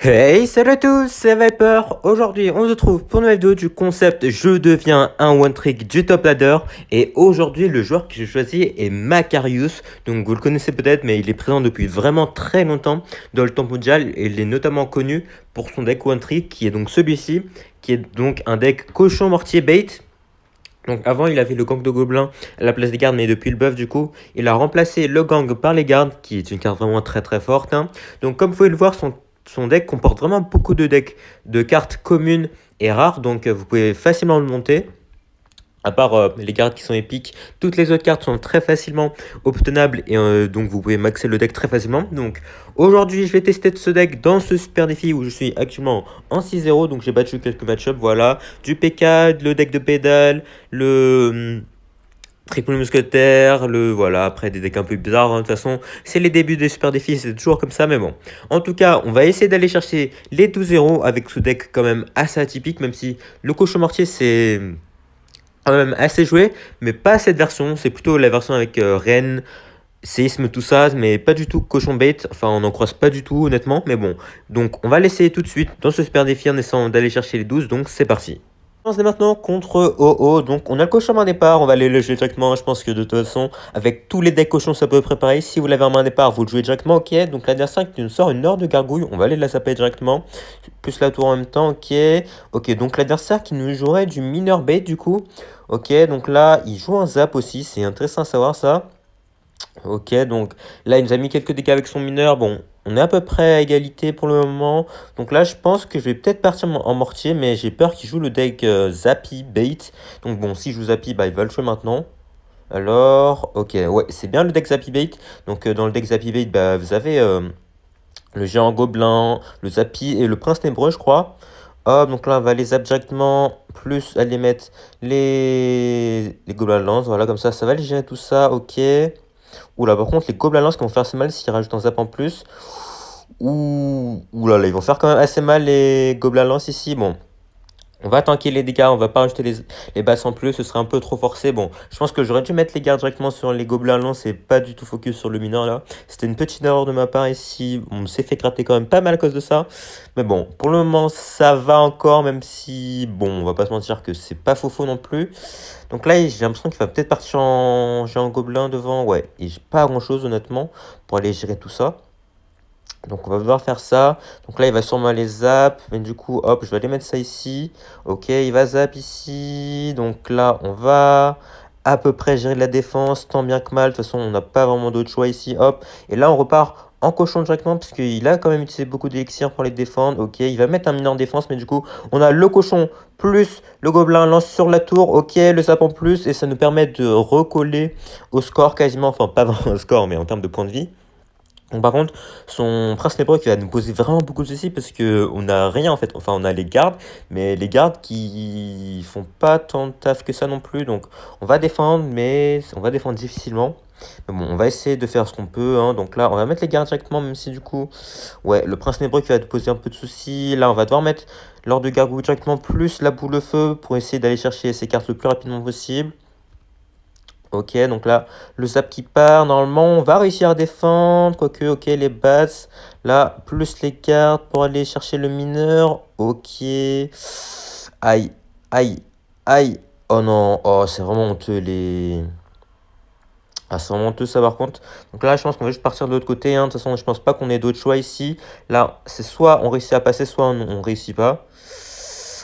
Hey, salut à tous, c'est Viper. Aujourd'hui, on se trouve pour une vidéo du concept Je deviens un one trick du top ladder. Et aujourd'hui, le joueur que j'ai choisi est Macarius. Donc, vous le connaissez peut-être, mais il est présent depuis vraiment très longtemps dans le top mondial. Et il est notamment connu pour son deck one trick, qui est donc celui-ci, qui est donc un deck cochon mortier bait. Donc avant, il avait le gang de gobelins à la place des gardes, mais depuis le buff, du coup, il a remplacé le gang par les gardes, qui est une carte vraiment très très forte, hein. Donc comme vous pouvez le voir, son deck comporte vraiment beaucoup de decks de cartes communes et rares, donc vous pouvez facilement le monter. À part les cartes qui sont épiques, toutes les autres cartes sont très facilement obtenables et donc vous pouvez maxer le deck très facilement. Donc aujourd'hui, je vais tester ce deck dans ce super défi où je suis actuellement en 6-0. Donc j'ai battu quelques match-ups, voilà. Du PK, le deck de pédale, le triple mousquetaire, voilà, après des decks un peu bizarres, hein. De toute façon, c'est les débuts des super défis, c'est toujours comme ça, mais bon. En tout cas, on va essayer d'aller chercher les 12-0 avec ce deck quand même assez atypique, même si le cochon mortier, c'est quand même assez joué, mais pas cette version. C'est plutôt la version avec Reine, séisme, tout ça, mais pas du tout cochon bait. Enfin, on n'en croise pas du tout, honnêtement, mais bon. Donc, on va l'essayer tout de suite dans ce super défi en essayant d'aller chercher les 12, donc c'est parti. On se met maintenant contre OO, donc on a le cochon main départ, on va aller le jouer directement. Je pense que de toute façon, avec tous les decks cochons, ça peut préparer. Si vous l'avez en main départ, vous le jouez directement, ok. Donc l'adversaire qui nous sort une heure de gargouille, on va aller la saper directement. Plus la tour en même temps, ok. Ok, donc l'adversaire qui nous jouerait du mineur bait du coup. Ok, donc là, il joue un zap aussi, c'est intéressant à savoir ça. Ok, donc là, il nous a mis quelques dégâts avec son mineur. Bon, on est à peu près à égalité pour le moment. Donc là, je pense que je vais peut-être partir en mortier, mais j'ai peur qu'il joue le deck Zappy Bait. Donc bon, si je joue Zappy, bah, il va le jouer maintenant. Alors, ok, ouais, c'est bien le deck Zappy Bait. Donc dans le deck Zappy Bait, bah, vous avez le géant gobelin, le Zappy et le prince ténébreux, je crois. Hop, donc là, on va les zap directement, plus aller mettre les gobelins lance. Voilà, comme ça va les gérer tout ça, ok. Oula, par contre, les gobelins lance qui vont faire assez mal s'ils rajoutent un zap en plus. Ouh là là, ils vont faire quand même assez mal les gobelins lance ici. Bon, on va tanker les dégâts, on va pas rajouter les basses en plus, ce serait un peu trop forcé. Bon, je pense que j'aurais dû mettre les gardes directement sur les gobelins lance et pas du tout focus sur le mineur là. C'était une petite erreur de ma part ici, on s'est fait gratter quand même pas mal à cause de ça. Mais bon, pour le moment ça va encore, même si, bon, on va pas se mentir que c'est pas faux non plus. Donc là, j'ai l'impression qu'il va peut-être partir en géant gobelin devant, ouais. Et j'ai pas grand chose honnêtement pour aller gérer tout ça. Donc on va devoir faire ça. Donc là, il va sûrement aller zap. Mais du coup, hop, je vais aller mettre ça ici. Ok, il va zap ici. Donc là, on va à peu près gérer la défense, tant bien que mal. De toute façon, on n'a pas vraiment d'autre choix ici. Hop. Et là, on repart en cochon directement, parce qu'il a quand même utilisé beaucoup d'élixir pour les défendre. Ok, il va mettre un mineur en défense. Mais du coup, on a le cochon plus le gobelin lance sur la tour. Ok, le zap en plus. Et ça nous permet de recoller au score quasiment. Enfin, pas vraiment au score, mais en termes de points de vie. Donc par contre, son prince nébreux qui va nous poser vraiment beaucoup de soucis parce que on a rien en fait. Enfin, on a les gardes, mais les gardes qui font pas tant de taf que ça non plus. Donc on va défendre, mais on va défendre difficilement. Mais bon, on va essayer de faire ce qu'on peut, hein. Donc là, on va mettre les gardes directement, même si du coup, ouais, le prince nébreux qui va nous poser un peu de soucis. Là, on va devoir mettre l'ordre de gargouille directement plus la boule de feu pour essayer d'aller chercher ces cartes le plus rapidement possible. Ok, donc là, le zap qui part. Normalement, on va réussir à défendre. Quoique, ok, les basses. Là, plus les cartes pour aller chercher le mineur. Ok. Aïe, aïe, aïe. Oh non, oh, c'est vraiment honteux les... Ah, c'est vraiment honteux ça par contre. Donc là, je pense qu'on va juste partir de l'autre côté, hein. De toute façon, je pense pas qu'on ait d'autres choix ici. Là, c'est soit on réussit à passer, soit on réussit pas.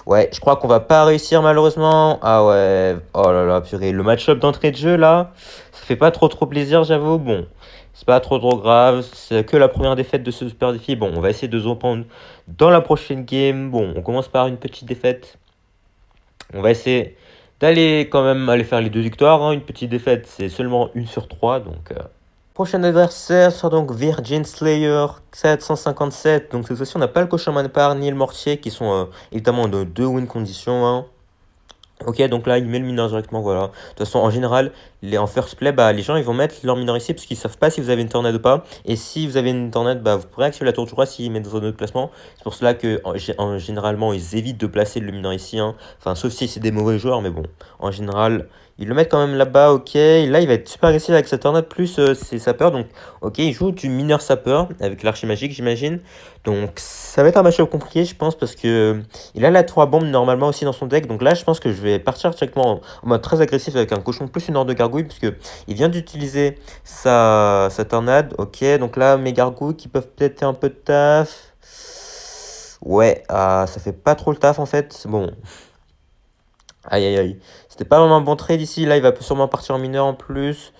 Ouais, je crois qu'on va pas réussir malheureusement. Ah ouais, oh là là, purée. Le match-up d'entrée de jeu là, ça fait pas trop plaisir, j'avoue. Bon, c'est pas trop grave. C'est que la première défaite de ce super défi. Bon, on va essayer de se reprendre dans la prochaine game. Bon, on commence par une petite défaite. On va essayer d'aller quand même aller faire les deux victoires, hein. Une petite défaite, c'est seulement 1/3. Donc, prochain adversaire sera donc Virgin Slayer 757. Donc cette fois-ci, on n'a pas le cochon manpar ni le mortier qui sont évidemment de 2 win conditions, hein. Ok, donc là, il met le mineur directement, voilà. De toute façon, en général, en first play, bah, les gens, ils vont mettre leur mineur ici parce qu'ils savent pas si vous avez une tornade ou pas. Et si vous avez une tornade, bah, vous pourrez activer la tour du roi s'ils mettent dans un autre placement. C'est pour cela que, généralement, ils évitent de placer le mineur ici, hein. Enfin, sauf si c'est des mauvais joueurs, mais bon, en général, Ils le mettent quand même là-bas, ok. Là, il va être super agressif avec sa tornade plus ses sapeurs. Donc, ok, il joue du mineur sapeur avec l'archimagique, j'imagine. Donc, ça va être un match-up compliqué, je pense, parce que il a la tour à bombe normalement aussi dans son deck. Donc là, je pense que je vais partir directement en mode très agressif avec un cochon plus une horde de gargouilles, puisque il vient d'utiliser sa tornade. Ok, donc là, mes gargouilles qui peuvent peut-être faire un peu de taf. Ouais, ça fait pas trop le taf en fait. Bon, aïe aïe aïe. C'était pas vraiment un bon trade ici. Là, il va sûrement partir en mineur en plus.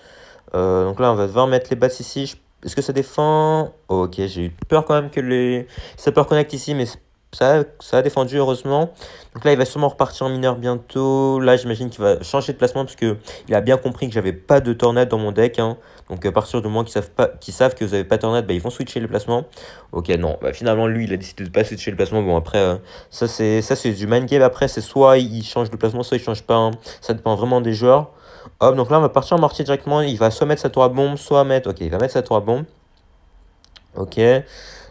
Donc là, on va devoir mettre les bats ici. Est-ce que ça défend? Oh, ok, j'ai eu peur quand même que les sapeurs connectent ici, mais ça a défendu heureusement. Donc là, il va sûrement repartir en mineur bientôt. Là, j'imagine qu'il va changer de placement parce que il a bien compris que j'avais pas de tornade dans mon deck, hein. Donc à partir du moment qu'ils savent que vous avez pas de tornade, bah, ils vont switcher le placement. Ok, non, bah, finalement lui, il a décidé de pas switcher le placement. Bon après, ça c'est du mind game. Après, c'est soit il change de placement, soit il change pas, hein. Ça dépend vraiment des joueurs. Hop, donc là, on va partir en mortier directement. Il va soit mettre sa tour à bombe, soit mettre. Ok, il va mettre sa tour à bombe. Ok.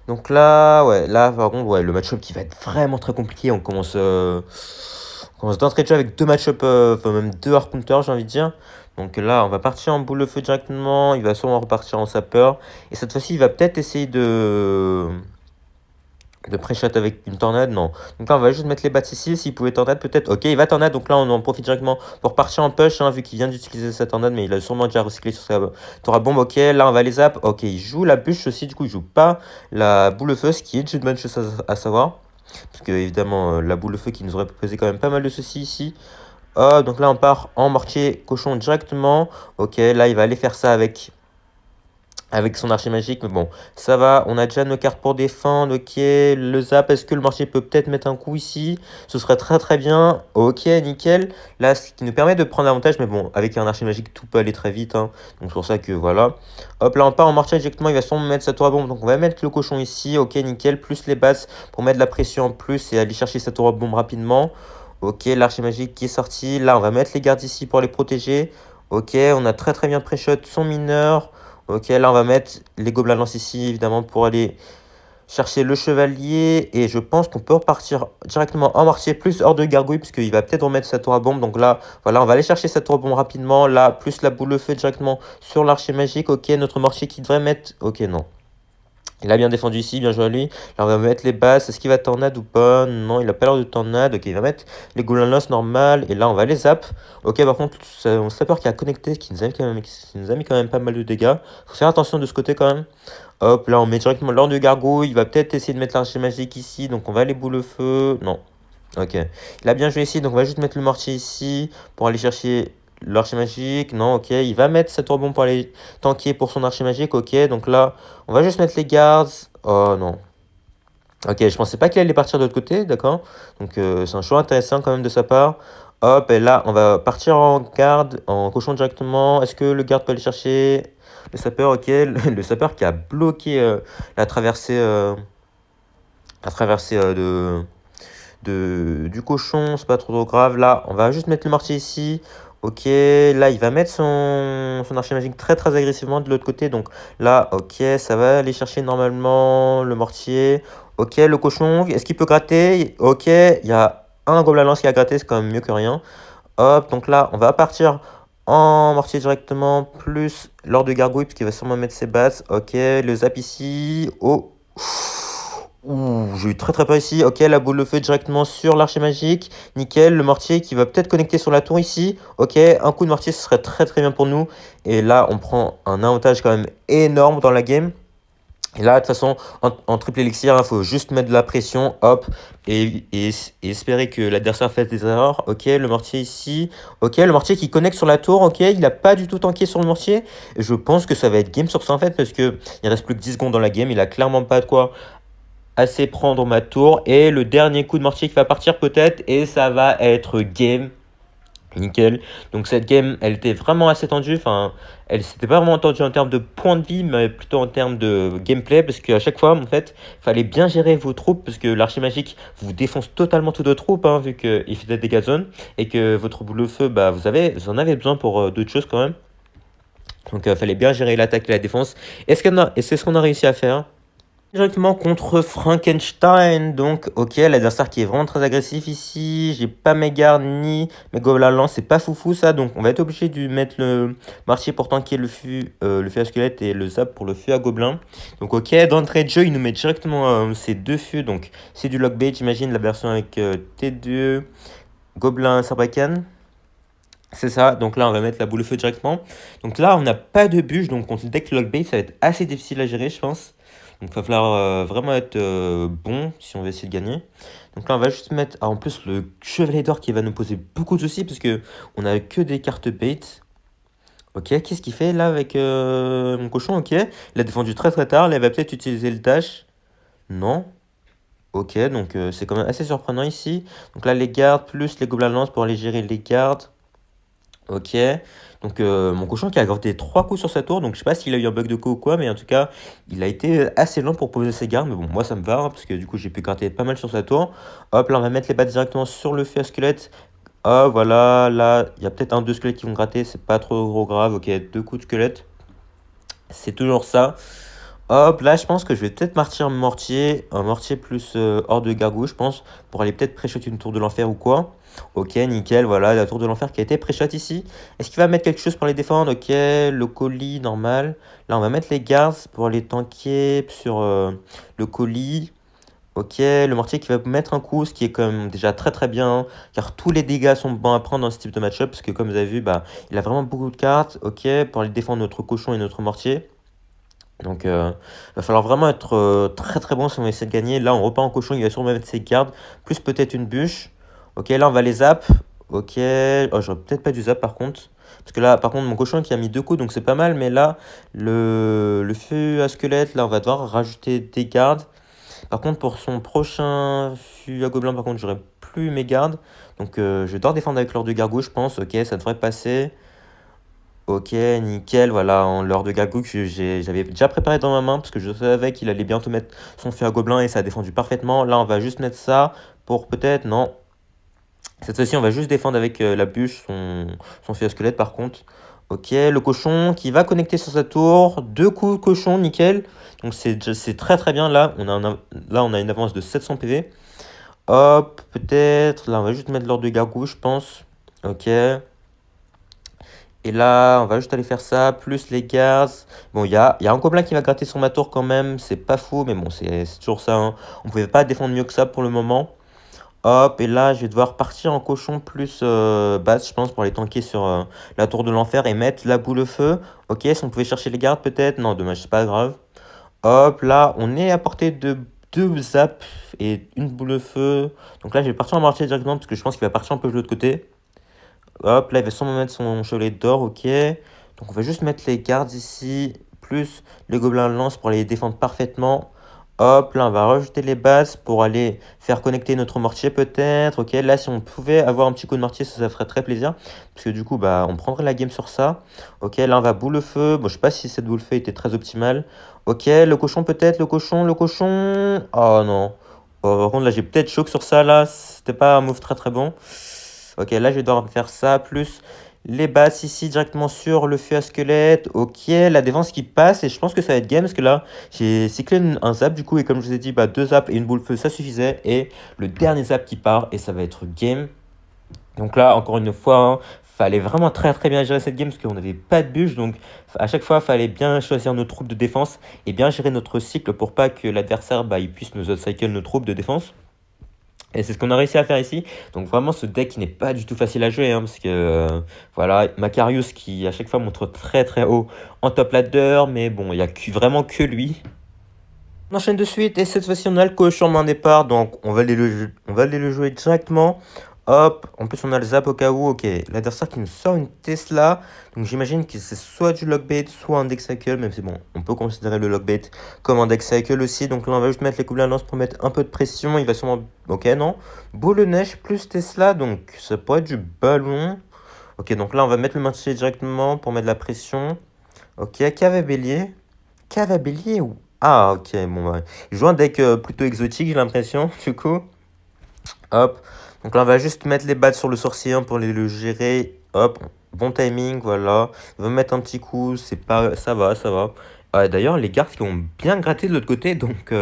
Donc là, ouais, là, par contre, ouais, le match-up qui va être vraiment très compliqué. On commence d'entrée de jeu avec deux match-up, enfin même deux hard counters, j'ai envie de dire. Donc là, on va partir en boule de feu directement. Il va sûrement repartir en sapeur. Et cette fois-ci, il va peut-être essayer de pré-shot avec une tornade, non. Donc là, on va juste mettre les bats ici. S'il pouvait tornade, peut-être. Ok, il va tornade. Donc là, on en profite directement pour partir en push, hein, vu qu'il vient d'utiliser sa tornade, mais il a sûrement déjà recyclé sur sa tour à bombe. Ok, là, on va les zap. Ok, il joue la bûche aussi. Du coup, il joue pas la boule de feu, ce qui est une bonne chose à savoir. Parce que, évidemment, la boule de feu qui nous aurait posé quand même pas mal de soucis ici. Donc là, on part en mortier cochon directement. Ok, là, il va aller faire ça avec son archer magique, mais bon, ça va, on a déjà nos cartes pour défendre, ok, le zap, est-ce que le mortier peut peut-être mettre un coup ici? Ce serait très très bien, ok, nickel, là, ce qui nous permet de prendre l'avantage, mais bon, avec un archer magique, tout peut aller très vite, hein. Donc c'est pour ça que voilà, hop, là on part en mortier directement, il va sûrement mettre sa tour à bombe, donc on va mettre le cochon ici, ok, nickel, plus les bases pour mettre de la pression en plus et aller chercher sa tour à bombe rapidement, ok, l'archer magique qui est sorti, là on va mettre les gardes ici pour les protéger, ok, on a très très bien pré-shot son mineur. Ok, là on va mettre les gobelins lance ici, évidemment, pour aller chercher le chevalier. Et je pense qu'on peut repartir directement en mortier, plus hors de gargouille, parce qu'il va peut-être remettre sa tour à bombe. Donc là, voilà, on va aller chercher sa tour à bombe rapidement. Là, plus la boule de feu directement sur l'archer magique. Ok, notre mortier qui devrait mettre... Ok, non. Il a bien défendu ici, bien joué à lui. Là, on va mettre les bases. Est-ce qu'il va tornade ou pas? Non, il a pas l'air de tornade. Ok, il va mettre les gobelins lance normal. Et là, on va les zap. Ok, par contre, on sapeur qui a connecté, qui nous a mis quand même pas mal de dégâts. Faut faire attention de ce côté quand même. Hop, là, on met directement l'ordre de gargouille. Il va peut-être essayer de mettre l'archer magique ici. Donc, on va les boules le feu. Non. Ok. Il a bien joué ici. Donc, on va juste mettre le mortier ici pour aller chercher l'archer magique. Non, ok. Il va mettre cette rebond pour aller tanker pour son archer magique. Ok. Donc là, on va juste mettre les guards. Oh non. Ok, je pensais pas qu'il allait partir de l'autre côté. D'accord. Donc, c'est un choix intéressant quand même de sa part. Hop, et là, on va partir en garde, en cochon directement. Est-ce que le garde peut aller chercher le sapeur? Ok, le sapeur qui a bloqué la traversée, du cochon, c'est pas trop grave. Là, on va juste mettre le mortier ici. Ok, là, il va mettre son archer magique très très agressivement de l'autre côté. Donc là, ok, ça va aller chercher normalement le mortier. Ok, le cochon, est-ce qu'il peut gratter? Ok, il y a un gobelin lance qui a gratté, c'est quand même mieux que rien. Hop, donc là, on va partir en mortier directement, plus l'ordre de gargouille, parce qu'il va sûrement mettre ses bases. Ok, le zap ici. Oh. Ouh, j'ai eu très très peur ici. Ok, la boule de feu directement sur l'archer magique. Nickel, le mortier qui va peut-être connecter sur la tour ici. Ok, un coup de mortier, ce serait très très bien pour nous. Et là, on prend un avantage quand même énorme dans la game. Et là, de toute façon, en triple élixir, il faut juste mettre de la pression, hop, et espérer que l'adversaire fasse des erreurs. Ok, le mortier ici. Ok, le mortier qui connecte sur la tour. Ok, il n'a pas du tout tanké sur le mortier. Et je pense que ça va être game sur ça en fait, parce que il reste plus que 10 secondes dans la game. Il a clairement pas de quoi assez prendre ma tour. Et le dernier coup de mortier qui va partir peut-être. Et ça va être game. Nickel. Donc cette game, elle était vraiment assez tendue. Enfin, elle s'était pas vraiment tendue en termes de points de vie, mais plutôt en termes de gameplay. Parce qu'à chaque fois, en fait, il fallait bien gérer vos troupes. Parce que l'archer magique vous défonce totalement toutes vos troupes, hein, vu qu'il fait des dégâts de zone. Et que votre boule de feu, bah, vous en avez besoin pour d'autres choses quand même. Donc il fallait bien gérer l'attaque et la défense. Et c'est ce qu'on a réussi à faire. Directement contre Frankenstein, donc ok, l'adversaire qui est vraiment très agressif ici, j'ai pas mes gardes ni mes gobelins lance, c'est pas foufou ça, donc on va être obligé de mettre le martier pour tanker le feu à squelette et le zap pour le feu à gobelin. Donc ok, d'entrée de jeu, il nous met directement ces deux feux, donc c'est du lockbait, j'imagine la version avec T2, gobelin sarbacane. C'est ça, donc là on va mettre la boule de feu directement. Donc là on n'a pas de bûche, donc contre le deck lockbait ça va être assez difficile à gérer je pense. Donc il va falloir vraiment être bon si on veut essayer de gagner. Donc là on va juste mettre en plus le chevalier d'or qui va nous poser beaucoup de soucis parce que on a que des cartes bait. Ok, qu'est-ce qu'il fait là avec mon cochon? Ok, il a défendu très très tard, là il va peut-être utiliser le dash. Non. Ok, donc c'est quand même assez surprenant ici. Donc là les gardes plus les gobelins lance pour aller gérer les gardes. Ok, donc mon cochon qui a gratté 3 coups sur sa tour, donc je sais pas s'il a eu un bug de coup ou quoi, mais en tout cas, il a été assez lent pour poser ses gardes, mais bon, moi ça me va, hein, parce que du coup j'ai pu gratter pas mal sur sa tour. Hop, là on va mettre les battes directement sur le feu à squelette. Ah voilà, là il y a peut-être un deux squelettes qui vont gratter, c'est pas trop grave, ok, deux coups de squelette, c'est toujours ça. Hop, là je pense que je vais peut-être partir mortier, un mortier plus hors de gargouille, je pense, pour aller peut-être pré-shot une tour de l'enfer ou quoi. Ok, nickel, voilà, la tour de l'enfer qui a été pré-shot ici. Est-ce qu'il va mettre quelque chose pour les défendre? Ok, le colis, normal. Là, on va mettre les guards pour les tanker sur le colis. Ok, le mortier qui va mettre un coup, ce qui est quand même déjà très très bien, hein, car tous les dégâts sont bons à prendre dans ce type de match-up, parce que comme vous avez vu, bah, il a vraiment beaucoup de cartes, ok, pour aller défendre notre cochon et notre mortier. Donc, va falloir vraiment être très très bon si on essaie de gagner. Là, on repart en cochon, il va sûrement mettre ses gardes, plus peut-être une bûche. Ok, là, on va les zap. Ok, oh, j'aurais peut-être pas dû zap par contre. Parce que là, par contre, mon cochon qui a mis deux coups, donc c'est pas mal. Mais là, le feu à squelette, là, on va devoir rajouter des gardes. Par contre, pour son prochain feu à gobelin, par contre, j'aurai plus mes gardes. Donc, je vais devoir défendre avec l'ordre de gargouille, je pense. Ok, ça devrait passer. Ok, nickel, voilà, en l'heure de Gagou que j'avais déjà préparé dans ma main parce que je savais qu'il allait bientôt mettre son feu à gobelin et ça a défendu parfaitement. Là, on va juste mettre ça pour peut-être, non. Cette fois-ci, on va juste défendre avec la bûche son feu à squelette par contre. Ok, le cochon qui va connecter sur sa tour. Deux coups de cochon, nickel. Donc c'est très très bien. Là, là, on a une avance de 700 PV. Hop, peut-être. Là, on va juste mettre l'ordre de gargouille, je pense. Ok. Et là, on va juste aller faire ça, plus les guards. Bon, il y a un gobelin qui va gratter sur ma tour quand même, c'est pas fou, mais bon, c'est toujours ça, hein. On pouvait pas défendre mieux que ça pour le moment. Hop, et là, je vais devoir partir en cochon plus base, je pense, pour aller tanker sur la tour de l'enfer et mettre la boule au feu. Ok, si on pouvait chercher les gardes peut-être. Non, dommage, c'est pas grave. Hop, là, on est à portée de deux zaps et une boule de feu. Donc là, je vais partir en marcher directement parce que je pense qu'il va partir un peu de l'autre côté. Hop, là, il va sûrement mettre son chevalet d'or, ok. Donc, on va juste mettre les gardes ici, plus les gobelins lance pour les défendre parfaitement. Hop, là, on va rajouter les bases pour aller faire connecter notre mortier, peut-être. Ok, là, si on pouvait avoir un petit coup de mortier, ça ferait très plaisir. Parce que du coup, bah, on prendrait la game sur ça. Ok, là, on va boule le feu. Bon, je sais pas si cette boule feu était très optimale. Ok, le cochon, peut-être, le cochon, le cochon. Oh non. Oh, par contre, là, j'ai peut-être choc sur ça, là. C'était pas un move très très bon. Ok, là je vais devoir faire ça, plus les basses ici directement sur le feu à squelette. Ok, la défense qui passe et je pense que ça va être game parce que là j'ai cyclé un zap du coup et comme je vous ai dit, bah, deux zaps et une boule feu ça suffisait et le dernier zap qui part et ça va être game. Donc là encore une fois, hein, fallait vraiment très très bien gérer cette game parce qu'on n'avait pas de bûche donc à chaque fois fallait bien choisir nos troupes de défense et bien gérer notre cycle pour pas que l'adversaire bah, il puisse nous outcycle nos troupes de défense. Et c'est ce qu'on a réussi à faire ici. Donc vraiment ce deck n'est pas du tout facile à jouer. Hein, parce que voilà, Macarius qui à chaque fois montre très très haut en top ladder. Mais bon, il n'y a vraiment que lui. On enchaîne de suite et cette fois-ci on a le cochon en main départ. Donc on va aller le jouer directement. Hop, en plus on a le zap au cas où. Ok, l'adversaire qui nous sort une Tesla. Donc j'imagine que c'est soit du lockbait, soit un deck cycle. Même si bon, on peut considérer le lockbait comme un deck cycle aussi. Donc là on va juste mettre les coups de la lance pour mettre un peu de pression. Il va sûrement... Ok, non. Boule neige plus Tesla. Donc ça pourrait être du ballon. Ok, donc là on va mettre le marché directement pour mettre de la pression. Ok, cave bélier. Cave à bélier ou... Ah, ok, bon, ouais. Il joue un deck plutôt exotique, j'ai l'impression, du coup. Hop. Donc là, on va juste mettre les battes sur le sorcier hein, pour le gérer. Hop. Bon timing, voilà. Il va mettre un petit coup, c'est pas... Ça va, ça va. D'ailleurs, les gardes qui ont bien gratté de l'autre côté, donc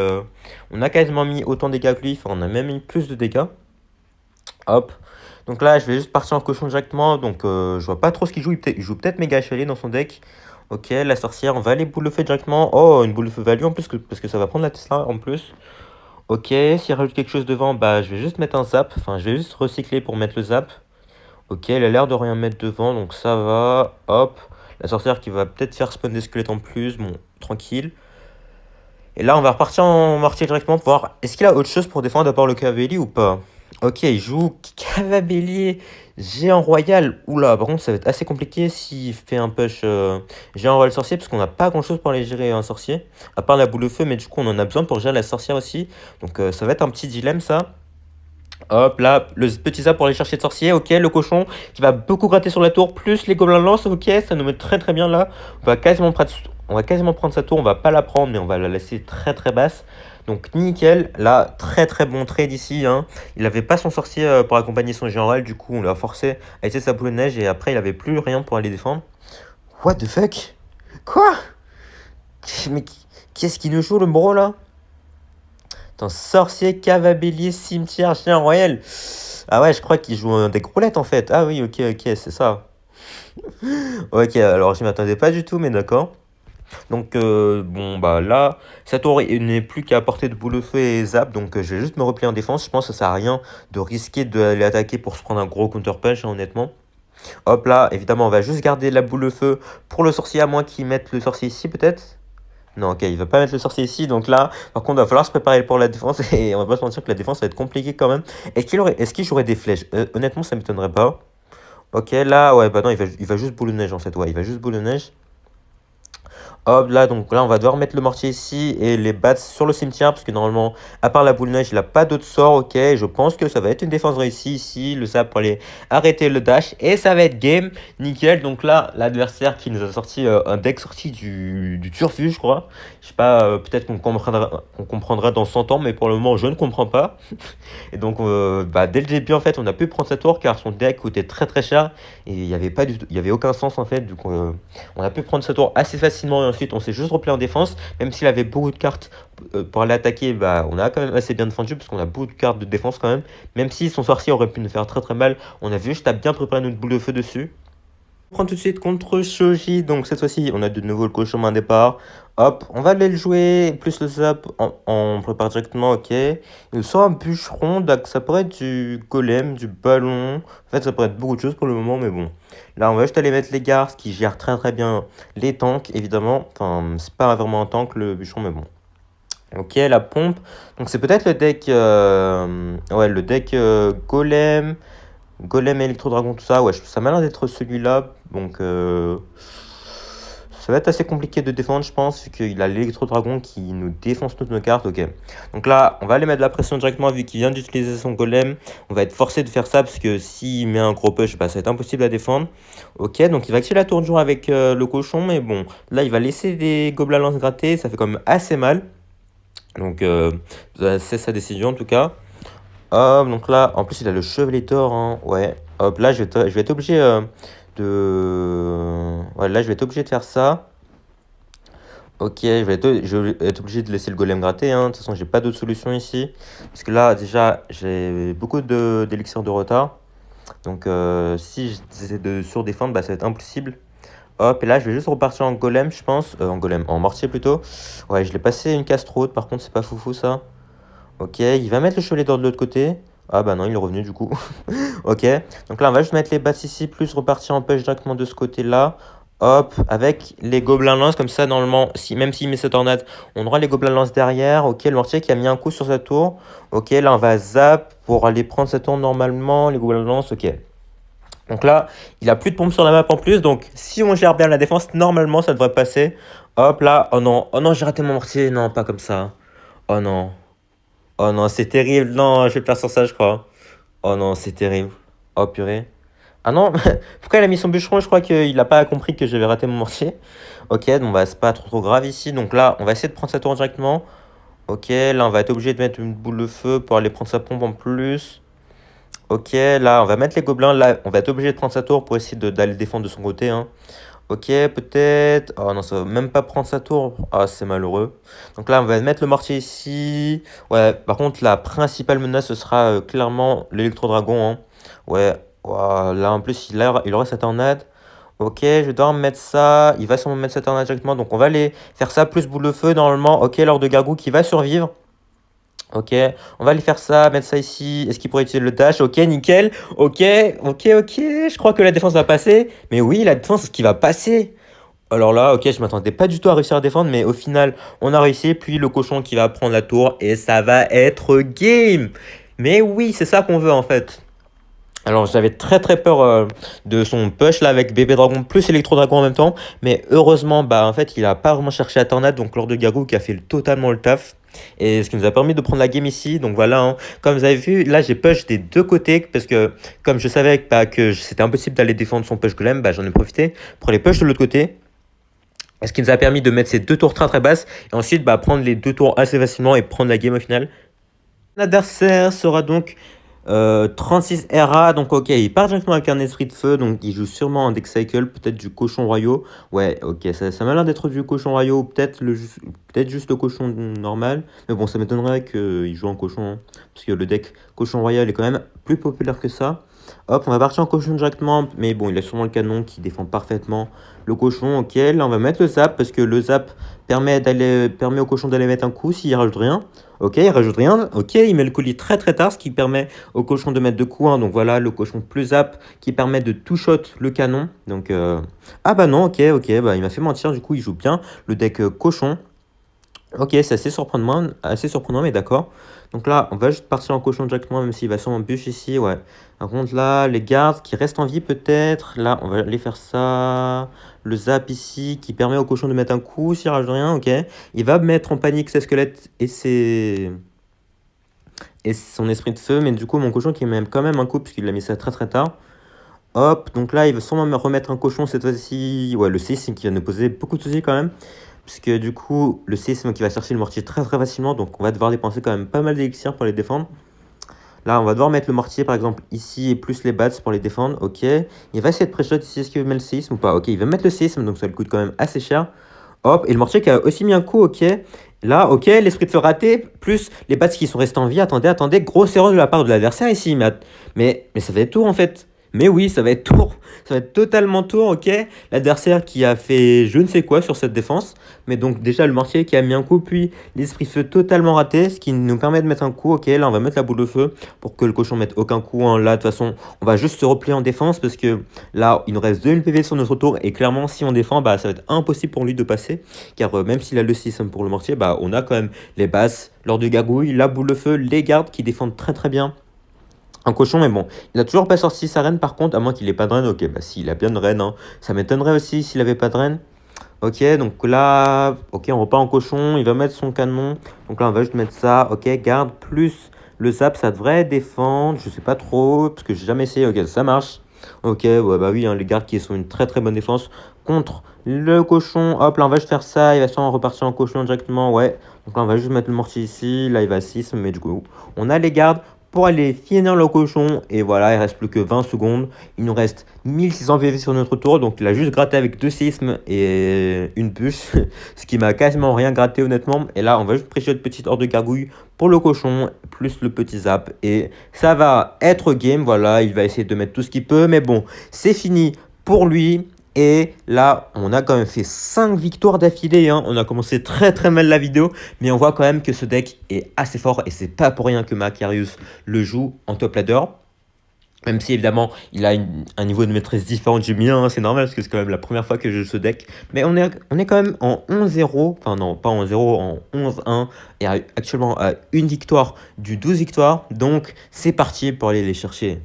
on a quasiment mis autant de dégâts que lui, enfin on a même mis plus de dégâts. Hop. Donc là, je vais juste partir en cochon directement, donc je vois pas trop ce qu'il joue, il joue peut-être méga chevalier dans son deck. Ok, la sorcière, on va aller boule de feu directement. Oh, une boule de feu value en plus, parce que ça va prendre la Tesla en plus. Ok, s'il rajoute quelque chose devant, bah je vais juste mettre un zap, enfin je vais juste recycler pour mettre le zap. Ok, il a l'air de rien mettre devant, donc ça va. Hop. La sorcière qui va peut-être faire spawn des squelettes en plus. Bon, tranquille. Et là, on va repartir en marché directement pour voir est-ce qu'il a autre chose pour défendre à part le cavalier ou pas. Ok, il joue cavalier géant royal. Oula, par contre, ça va être assez compliqué s'il fait un push géant royal sorcier parce qu'on n'a pas grand chose pour aller gérer un sorcier. À part la boule de feu, mais du coup, on en a besoin pour gérer la sorcière aussi. Donc, ça va être un petit dilemme ça. Hop, là, le petit zap pour aller chercher le sorcier, ok, le cochon qui va beaucoup gratter sur la tour, plus les gobelins lance, ok, ça nous met très très bien là. On va quasiment prendre sa tour, on va pas la prendre, mais on va la laisser très très basse. Donc nickel, là, très très bon trade ici, hein. Il avait pas son sorcier pour accompagner son géant royal, du coup on l'a forcé à essayer sa boule de neige et après il avait plus rien pour aller défendre. What the fuck? Quoi? Mais qui est-ce qui nous joue le bro là? Attends, sorcier, cavabélier, cimetière, chien royal. Ah ouais, je crois qu'il joue un deck roulette en fait. Ah oui, ok, ok, c'est ça. Ok, alors je m'attendais pas du tout, mais d'accord. Donc, bon, bah là, sa tour il n'est plus qu'à portée de boule de feu et zap. Donc, je vais juste me replier en défense. Je pense que ça sert à rien de risquer d'aller attaquer pour se prendre un gros counter punch, hein, honnêtement. Hop là, évidemment, on va juste garder la boule de feu pour le sorcier, à moins qu'il mette le sorcier ici, peut-être. Non, ok, il va pas mettre le sorcier ici, donc là, par contre, il va falloir se préparer pour la défense, et on va pas se mentir que la défense va être compliquée quand même. Est-ce qu'il jouerait des flèches? Honnêtement, ça m'étonnerait pas. Ok, là, ouais, bah non, il va juste boule de neige en fait, ouais, il va juste boule de neige. Hop, là, donc là, on va devoir mettre le mortier ici et les bats sur le cimetière, parce que normalement, à part la boule de neige, il n'a pas d'autre sort, ok. Je pense que ça va être une défense réussie ici, le zap pour aller arrêter le dash, et ça va être game, nickel. Donc là, l'adversaire qui nous a sorti un deck sorti du turfu, je crois. Je sais pas, peut-être qu'on comprendra dans 100 ans, mais pour le moment, je ne comprends pas. Et donc, bah, dès le début, en fait, on a pu prendre sa tour, car son deck coûtait très très cher, et il n'y avait pas il y avait aucun sens, en fait, du coup... On a pu prendre sa tour assez facilement et ensuite on s'est juste replié en défense. Même s'il avait beaucoup de cartes pour aller attaquer, bah, on a quand même assez bien défendu parce qu'on a beaucoup de cartes de défense quand même. Même si son sorcier aurait pu nous faire très très mal, on a vu juste à bien préparer notre boule de feu dessus. On prend tout de suite contre Shoji, donc cette fois-ci on a de nouveau le cochon main départ. Hop, on va aller le jouer, plus le zap, on prépare directement, ok. Il nous sort un bûcheron, donc ça pourrait être du golem, du ballon. En fait, ça pourrait être beaucoup de choses pour le moment, mais bon. Là, on va juste aller mettre les gardes qui gèrent très très bien les tanks, évidemment. Enfin, c'est pas vraiment un tank le bûcheron, mais bon. Ok, la pompe. Donc c'est peut-être le deck, ouais, le deck golem. Golem, Électro-Dragon, tout ça, ouais, ça m'a l'air d'être celui-là. Donc, ça va être assez compliqué de défendre, je pense, vu qu'il a l'Électro-Dragon qui nous défonce toutes nos cartes. Ok. Donc là, on va aller mettre de la pression directement, vu qu'il vient d'utiliser son golem. On va être forcé de faire ça, parce que s'il met un gros push, bah, ça va être impossible à défendre. Ok, donc il va activer la tour de jour avec le cochon, mais bon, là, il va laisser des gobelins lance gratter. Ça fait quand même assez mal. Donc, c'est sa décision, en tout cas. Hop, donc là, en plus, il a le chevalier d'or, hein, ouais. Hop, là, je vais être obligé de... Ouais, là, je vais être obligé de faire ça. Ok, je vais être obligé de laisser le golem gratter, hein. De toute façon, j'ai pas d'autre solution ici. Parce que là, déjà, j'ai beaucoup d'élixir de retard. Donc, si j'essaie de surdéfendre, bah, ça va être impossible. Hop, et là, je vais juste repartir en golem, je pense. En golem, en mortier plutôt. Ouais, je l'ai passé une case trop haute, par contre, c'est pas foufou, ça. Ok, il va mettre le chevalier d'or de l'autre côté. Ah bah non, il est revenu du coup. Ok, donc là on va juste mettre les bats ici, plus repartir en push directement de ce côté-là. Hop, avec les gobelins lance, comme ça normalement, si, même s'il met sa tornade, on aura les gobelins lance derrière. Ok, le mortier qui a mis un coup sur sa tour. Ok, là on va zap pour aller prendre sa tour normalement, les gobelins lance, ok. Donc là, il a plus de pompe sur la map en plus, donc si on gère bien la défense, normalement ça devrait passer. Hop là, oh non, j'ai raté mon mortier, non, pas comme ça. Oh non. Oh non, c'est terrible. Non, je vais perdre sur ça, je crois. Oh non, c'est terrible. Oh purée. Ah non, pourquoi il a mis son bûcheron? Je crois qu'il n'a pas compris que j'avais raté mon mortier. Ok, donc bah, c'est pas trop grave ici. Donc là, on va essayer de prendre sa tour directement. Ok, là, on va être obligé de mettre une boule de feu pour aller prendre sa pompe en plus. Ok, là, on va mettre les gobelins. Là, on va être obligé de prendre sa tour pour essayer d'aller défendre de son côté, hein. Ok, peut-être. Oh non, ça va même pas prendre sa tour. Ah, c'est malheureux. Donc là, on va mettre le mortier ici. Ouais, par contre, la principale menace, ce sera clairement l'électro-dragon, hein. Ouais, ouah, là, en plus, il aurait sa tornade. Ok, je dois remettre ça. Il va sûrement mettre sa tornade directement. Donc, on va aller faire ça plus boule de feu, normalement. Ok, l'or de gargouille qui va survivre. Ok, on va aller faire ça, mettre ça ici. Est-ce qu'il pourrait utiliser le dash? Ok, nickel. Ok, ok. Je crois que la défense va passer. Mais oui, la défense, ce qui va passer. Alors là, ok, je m'attendais pas du tout à réussir à défendre, mais au final, on a réussi. Puis le cochon qui va prendre la tour et ça va être game. Mais oui, c'est ça qu'on veut en fait. Alors j'avais très peur de son push là avec bébé dragon plus électro dragon en même temps, mais heureusement bah en fait il a pas vraiment cherché la tornade, donc Lord de Garou qui a fait totalement le taf et ce qui nous a permis de prendre la game ici. Donc voilà, hein. Comme vous avez vu là j'ai push des deux côtés parce que comme je savais que c'était impossible d'aller défendre son push golem, bah j'en ai profité pour les push de l'autre côté. Ce qui nous a permis de mettre ces deux tours très basses et ensuite bah, prendre les deux tours assez facilement et prendre la game au final. L'adversaire sera donc 36 RA, donc ok, il part directement avec un esprit de feu, donc il joue sûrement un deck cycle, peut-être du cochon royaux. Ouais, ok, ça m'a l'air d'être du cochon royaux, peut-être juste le cochon normal. Mais bon, ça m'étonnerait qu'il joue en cochon, hein, parce que le deck cochon royal est quand même plus populaire que ça. Hop, on va partir en cochon directement, mais bon, il a sûrement le canon qui défend parfaitement le cochon. Ok, là on va mettre le zap, parce que le zap permet au cochon d'aller mettre un coup s'il rajoute rien. Ok, il rajoute rien. Ok, il met le colis très tard, ce qui permet au cochon de mettre deux coups, hein. Donc voilà, le cochon plus zap qui permet de two shot le canon. Donc ah bah non, ok, bah il m'a fait mentir. Du coup, il joue bien le deck cochon. Ok, c'est assez surprenant, mais d'accord. Donc là, on va juste partir en cochon directement, même s'il va sûrement bûche ici, ouais. Par contre, là, les gardes qui restent en vie, peut-être. Là, on va aller faire ça. Le zap ici, qui permet au cochon de mettre un coup, s'il rajoute rien, ok. Il va mettre en panique ses squelettes et son esprit de feu, mais du coup, mon cochon qui met quand même un coup, puisqu'il l'a mis ça très tard. Hop, donc là, il va sûrement me remettre un cochon cette fois-ci. Ouais, le séisme qui va nous poser beaucoup de soucis quand même. Puisque du coup, le séisme qui va chercher le mortier très facilement. Donc on va devoir dépenser quand même pas mal d'élixir pour les défendre. Là, on va devoir mettre le mortier par exemple ici et plus les bats pour les défendre. Ok. Il va essayer de pré-shot ici. Est-ce qu'il veut mettre le séisme ou pas? Ok, il va mettre le séisme. Donc ça le coûte quand même assez cher. Hop, et le mortier qui a aussi mis un coup. Ok. Là, ok, l'esprit de feu raté. Plus les bats qui sont restés en vie. Attendez. Grosse erreur de la part de l'adversaire ici. Mais ça va être tour en fait. Mais oui, ça va être tour. Ça va être totalement tour, ok. L'adversaire qui a fait je ne sais quoi sur cette défense. Mais donc déjà le mortier qui a mis un coup, puis l'esprit de feu totalement raté. Ce qui nous permet de mettre un coup, ok. Là on va mettre la boule de feu pour que le cochon mette aucun coup, hein. Là de toute façon on va juste se replier en défense. Parce que là il nous reste 2000 PV sur notre tour. Et clairement si on défend, bah, ça va être impossible pour lui de passer. Car même s'il a le système pour le mortier, bah, on a quand même les basses, l'or de gargouille, la boule de feu, les gardes qui défendent très bien un cochon. Mais bon, il a toujours pas sorti sa reine par contre, à moins qu'il ait pas de reine. Ok, bah s'il a bien de reine, hein. Ça m'étonnerait aussi s'il avait pas de reine. Ok, donc là, ok, on repart en cochon, il va mettre son canon. Donc là, on va juste mettre ça. Ok, garde plus le zap, ça devrait défendre. Je sais pas trop, parce que j'ai jamais essayé. Ok, ça marche. Ok, ouais, bah oui, hein, les gardes qui sont une très bonne défense contre le cochon. Hop, là, on va juste faire ça. Il va sûrement repartir en cochon directement. Ouais, donc là, on va juste mettre le mortier ici. Là, il va à 6, mais du coup, on a les gardes pour aller finir le cochon. Et voilà, il reste plus que 20 secondes. Il nous reste 1600 PV sur notre tour. Donc il a juste gratté avec 2 séismes et une bûche. Ce qui m'a quasiment rien gratté honnêtement. Et là, on va juste prêcher une petite horde de gargouille pour le cochon. Plus le petit zap. Et ça va être game. Voilà, il va essayer de mettre tout ce qu'il peut. Mais bon, c'est fini pour lui. Et là, on a quand même fait 5 victoires d'affilée, hein. On a commencé très mal la vidéo, mais on voit quand même que ce deck est assez fort et c'est pas pour rien que Macarius le joue en top ladder. Même si évidemment il a un niveau de maîtrise différent du mien, hein, c'est normal parce que c'est quand même la première fois que je joue ce deck. Mais on est quand même en 11-0, enfin non, pas en 0, en 11-1 et actuellement à une victoire du 12 victoires. Donc c'est parti pour aller les chercher.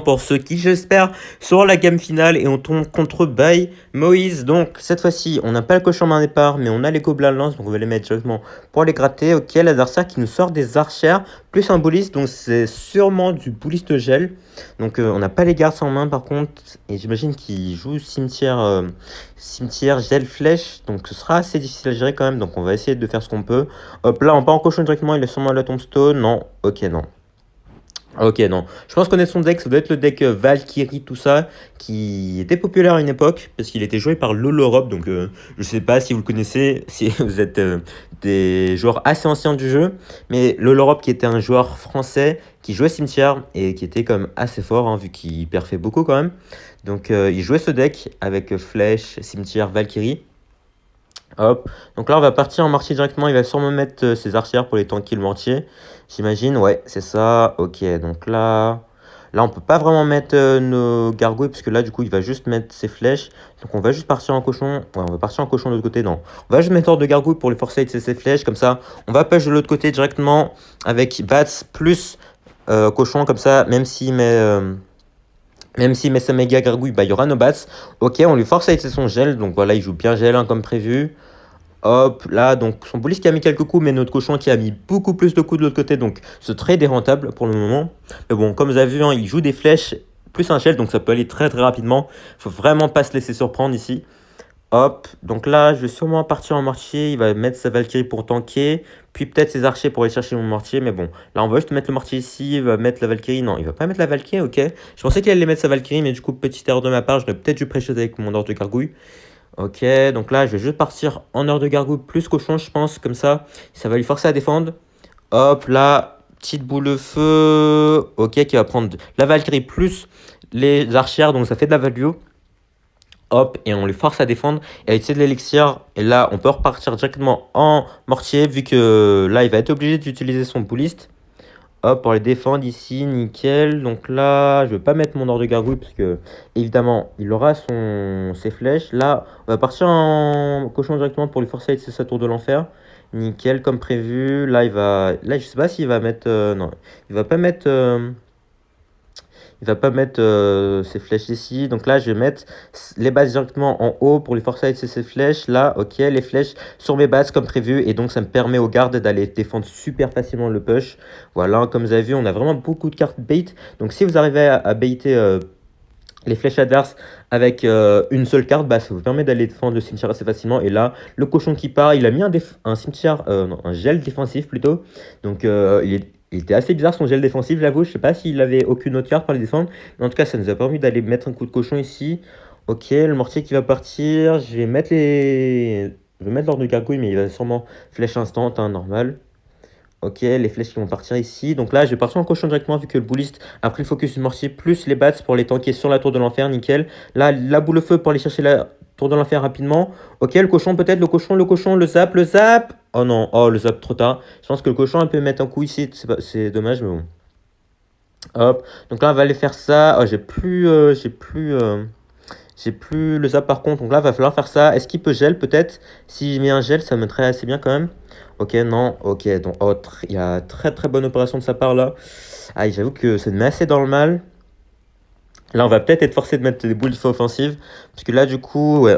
Pour ceux qui, j'espère, seront la gamme finale et on tombe contre By Moïse. Donc cette fois-ci, on n'a pas le cochon main départ, mais on a les gobelins lance, donc on va les mettre directement pour les gratter. Ok, l'adversaire qui nous sort des archères plus un bouliste, donc c'est sûrement du bouliste gel. Donc on n'a pas les gardes en main par contre, et j'imagine qu'il joue cimetière gel flèche, donc ce sera assez difficile à gérer quand même. Donc on va essayer de faire ce qu'on peut. Hop là, on part en cochon directement, il est sûrement la tombstone. Non, ok, non. Ok, non. Je pense connaître son deck, ça doit être le deck Valkyrie, tout ça, qui était populaire à une époque, parce qu'il était joué par Lolo donc je sais pas si vous le connaissez, si vous êtes des joueurs assez anciens du jeu, mais Lolo qui était un joueur français, qui jouait cimetière, et qui était quand même assez fort, hein, vu qu'il perfait beaucoup quand même. Donc il jouait ce deck avec Flèche, cimetière, Valkyrie. Hop. Donc là, on va partir en mortier directement. Il va sûrement mettre ses archères pour les tanker le mortier. J'imagine, ouais, c'est ça. Ok, donc là, on peut pas vraiment mettre nos gargouilles, parce que là, du coup, il va juste mettre ses flèches. Donc on va juste partir en cochon. Ouais, on va partir en cochon de l'autre côté, non. On va juste mettre hors de gargouille pour les forcer à utiliser ses flèches. Comme ça, on va push de l'autre côté directement avec bats plus cochon. Comme ça, même s'il met sa méga gargouille, bah, il y aura nos bats. Ok, on lui force à utiliser son gel. Donc voilà, il joue bien gel, hein, comme prévu. Hop, là, donc son police qui a mis quelques coups, mais notre cochon qui a mis beaucoup plus de coups de l'autre côté, donc ce trade est rentable pour le moment. Mais bon, comme vous avez vu, hein, il joue des flèches plus un shell, donc ça peut aller très très rapidement. Faut vraiment pas se laisser surprendre ici. Hop, donc là, je vais sûrement partir en mortier. Il va mettre sa Valkyrie pour tanker, puis peut-être ses archers pour aller chercher mon mortier. Mais bon, là, on va juste mettre le mortier ici. Il va mettre la Valkyrie. Non, il va pas mettre la Valkyrie, ok. Je pensais qu'il allait mettre sa Valkyrie, mais du coup, petite erreur de ma part, j'aurais peut-être dû prêcher avec mon ordre de gargouille. Ok, donc là, je vais juste partir en heure de gargouille plus cochon, je pense, comme ça va lui forcer à défendre. Hop, là, petite boule de feu. Ok, qui va prendre la Valkyrie plus les archères, donc ça fait de la value. Hop, et on lui force à défendre et à utiliser de l'élixir. Et là, on peut repartir directement en mortier, vu que là, il va être obligé d'utiliser son bouliste. Hop, pour les défendre ici, nickel. Donc là, je vais pas mettre mon ordre de gargouille parce que, évidemment, il aura ses flèches. Là, on va partir en cochon directement pour lui forcer à utiliser sa tour de l'enfer. Nickel, comme prévu. Là, je sais pas s'il va mettre. Non, il va pas mettre. Il va pas mettre ses flèches ici. Donc là, je vais mettre les bases directement en haut pour lui forcer à utiliser ses flèches. Là, ok, les flèches sur mes bases comme prévu. Et donc, ça me permet aux gardes d'aller défendre super facilement le push. Voilà, comme vous avez vu, on a vraiment beaucoup de cartes bait. Donc, si vous arrivez à baiter les flèches adverses avec une seule carte, bah, ça vous permet d'aller défendre le cimetière assez facilement. Et là, le cochon qui part, il a mis un cimetière, non, un gel défensif plutôt. Donc, il était assez bizarre son gel défensif, j'avoue. Je sais pas s'il avait aucune autre carte pour les défendre. Mais en tout cas, ça nous a permis d'aller mettre un coup de cochon ici. Ok, le mortier qui va partir. Je vais mettre l'ordre de gargouille, mais il va sûrement flèche instant, hein, normal. Ok, les flèches qui vont partir ici. Donc là, je vais partir en cochon directement vu que le bouliste a pris le focus du mortier plus les bats pour les tanker sur la tour de l'enfer. Nickel. Là, la boule de feu pour aller chercher la tour de l'enfer rapidement. Ok, le cochon peut-être, le cochon, le zap, le zap. Oh non, oh le zap trop tard. Je pense que le cochon peut mettre un coup ici. C'est dommage, mais bon. Hop. Donc là, on va aller faire ça. Oh, j'ai plus le zap par contre, donc là, il va falloir faire ça. Est-ce qu'il peut gel peut-être? S'il met un gel, ça me mettrait assez bien quand même. Ok, non, ok, donc oh, il y a très très bonne opération de sa part là. Aïe, j'avoue que ça me met assez dans le mal. Là, on va peut-être être forcé de mettre des boules de feu offensives. Parce que là, du coup, ouais,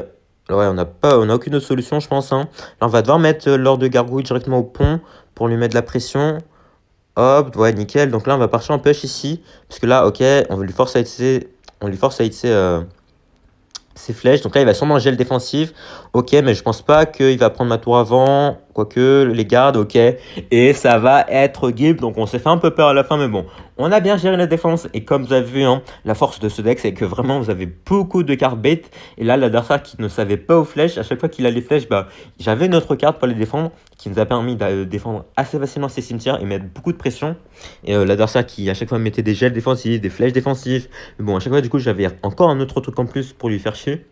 ouais on a aucune autre solution, je pense, hein. Là, on va devoir mettre l'ordre de gargouille directement au pont pour lui mettre de la pression. Hop, ouais, nickel. Donc là, on va partir en push ici. Parce que là, ok, on lui force à utiliser ses flèches. Donc là, il va sûrement gel défensif. Ok, mais je pense pas qu'il va prendre ma tour avant. Quoique, les gardes, ok. Et ça va être Gib. Donc on s'est fait un peu peur à la fin, mais bon. On a bien géré la défense. Et comme vous avez vu, hein, la force de ce deck, c'est que vraiment, vous avez beaucoup de cartes bait. Et là, l'adversaire qui ne savait pas aux flèches, à chaque fois qu'il a les flèches, bah, j'avais une autre carte pour les défendre, qui nous a permis de défendre assez facilement ces cimetières et mettre beaucoup de pression. Et l'adversaire qui, à chaque fois, mettait des gels défensifs, des flèches défensives. Mais bon, à chaque fois, du coup, j'avais encore un autre truc en plus pour lui faire chier.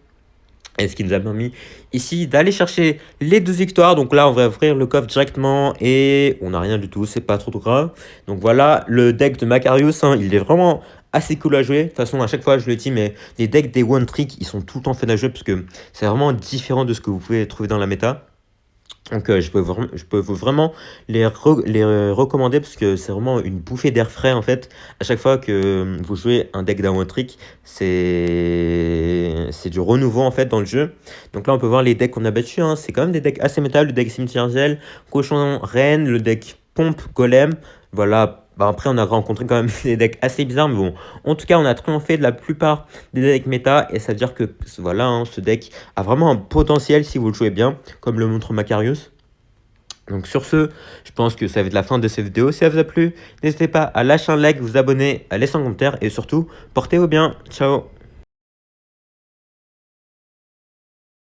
Et ce qui nous a permis ici d'aller chercher les 2 victoires. Donc là, on va ouvrir le coffre directement et on n'a rien du tout, c'est pas trop grave. Donc voilà, le deck de Macarius, hein, il est vraiment assez cool à jouer. De toute façon, à chaque fois, je le dis, mais les decks des One Trick, ils sont tout le temps faits à jouer parce que c'est vraiment différent de ce que vous pouvez trouver dans la méta. Donc je peux vraiment les recommander parce que c'est vraiment une bouffée d'air frais en fait. À chaque fois que vous jouez un deck d'un One Trick, c'est du renouveau en fait dans le jeu. Donc là on peut voir les decks qu'on a battus, hein. C'est quand même des decks assez métal, le deck Cimetière Gel, Cochon Reine, le deck Pompe Golem. Voilà. Bah après on a rencontré quand même des decks assez bizarres, mais bon. En tout cas on a triomphé de la plupart des decks méta et ça veut dire que voilà, hein, ce deck a vraiment un potentiel si vous le jouez bien, comme le montre Macarius. Donc sur ce, je pense que ça va être la fin de cette vidéo. Si elle vous a plu, n'hésitez pas à lâcher un like, vous abonner, à laisser un commentaire et surtout, portez-vous bien. Ciao!